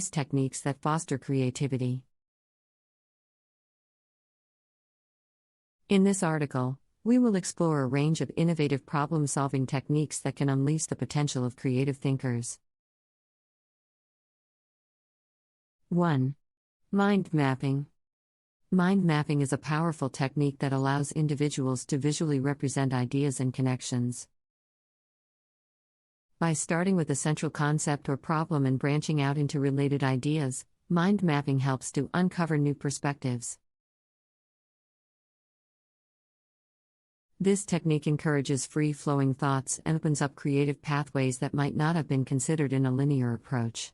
Techniques that foster creativity. In this article, we will explore a range of innovative problem-solving techniques that can unleash the potential of creative thinkers. 1. Mind mapping. Mind mapping is a powerful technique that allows individuals to visually represent ideas and connections. By starting with a central concept or problem and branching out into related ideas, mind mapping helps to uncover new perspectives. This technique encourages free-flowing thoughts and opens up creative pathways that might not have been considered in a linear approach.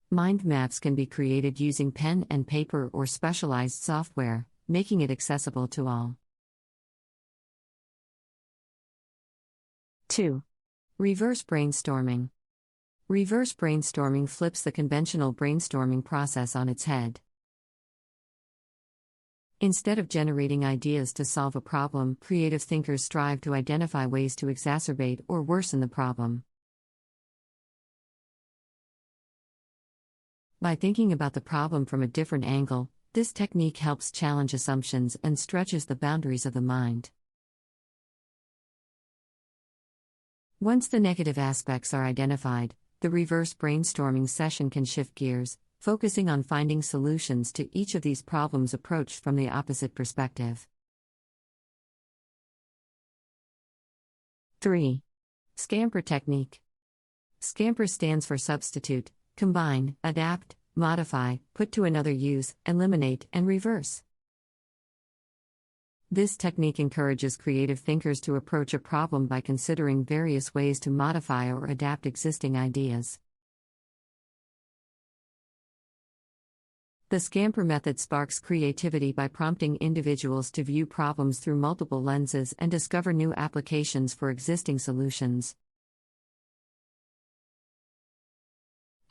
Mind maps can be created using pen and paper or specialized software, making it accessible to all. 2. Reverse brainstorming. Reverse brainstorming flips the conventional brainstorming process on its head. Instead of generating ideas to solve a problem, creative thinkers strive to identify ways to exacerbate or worsen the problem. By thinking about the problem from a different angle, this technique helps challenge assumptions and stretches the boundaries of the mind. Once the negative aspects are identified, the reverse brainstorming session can shift gears, focusing on finding solutions to each of these problems approached from the opposite perspective. 3. Scamper technique. Scamper stands for substitute, combine, adapt, modify, put to another use, eliminate, and reverse. This technique encourages creative thinkers to approach a problem by considering various ways to modify or adapt existing ideas. The scamper method sparks creativity by prompting individuals to view problems through multiple lenses and discover new applications for existing solutions.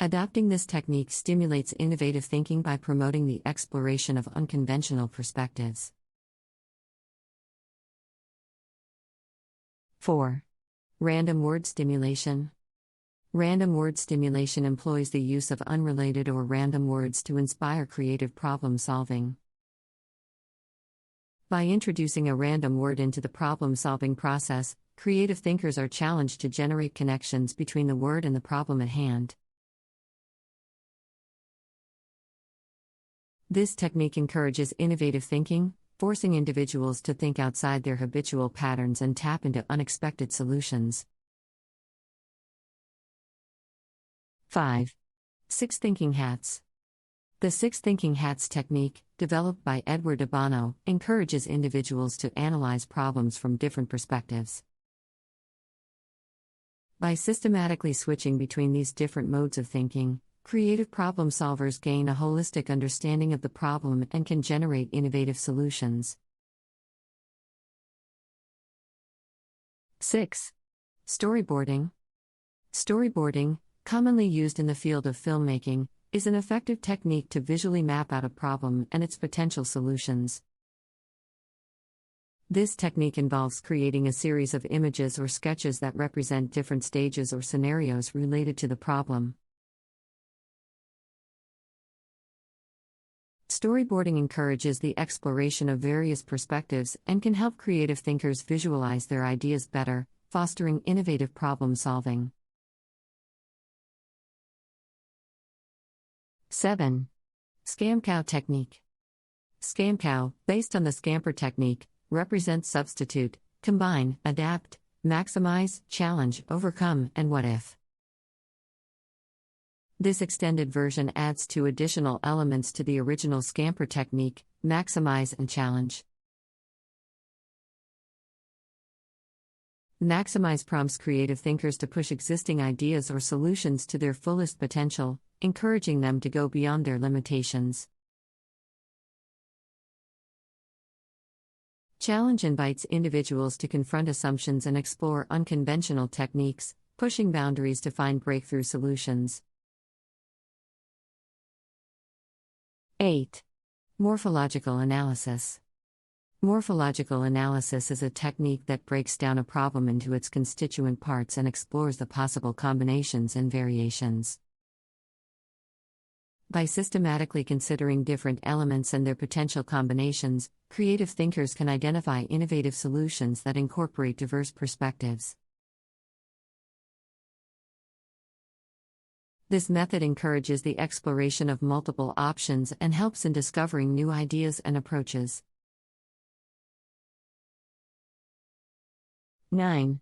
Adopting this technique stimulates innovative thinking by promoting the exploration of unconventional perspectives. 4. Random word stimulation. Random word stimulation employs the use of unrelated or random words to inspire creative problem solving. By introducing a random word into the problem-solving process, creative thinkers are challenged to generate connections between the word and the problem at hand. This technique encourages innovative thinking, forcing individuals to think outside their habitual patterns and tap into unexpected solutions. 5. 6 Thinking Hats. The 6 Thinking Hats technique, developed by Edward Abano, encourages individuals to analyze problems from different perspectives. By systematically switching between these different modes of thinking, creative problem solvers gain a holistic understanding of the problem and can generate innovative solutions. 6. Storyboarding. Storyboarding, commonly used in the field of filmmaking, is an effective technique to visually map out a problem and its potential solutions. This technique involves creating a series of images or sketches that represent different stages or scenarios related to the problem. Storyboarding encourages the exploration of various perspectives and can help creative thinkers visualize their ideas better, fostering innovative problem solving. 7. Scam cow technique. Scam cow, based on the scamper technique, represents substitute, combine, adapt, maximize, challenge, overcome, and what if. This extended version adds 2 additional elements to the original scamper technique: maximize and challenge. Maximize prompts creative thinkers to push existing ideas or solutions to their fullest potential, encouraging them to go beyond their limitations. Challenge invites individuals to confront assumptions and explore unconventional techniques, pushing boundaries to find breakthrough solutions. 8. Morphological analysis. Morphological analysis is a technique that breaks down a problem into its constituent parts and explores the possible combinations and variations. By systematically considering different elements and their potential combinations, creative thinkers can identify innovative solutions that incorporate diverse perspectives. This method encourages the exploration of multiple options and helps in discovering new ideas and approaches. 9.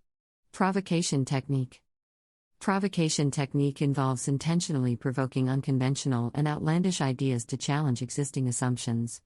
Provocation technique. Provocation technique involves intentionally provoking unconventional and outlandish ideas to challenge existing assumptions.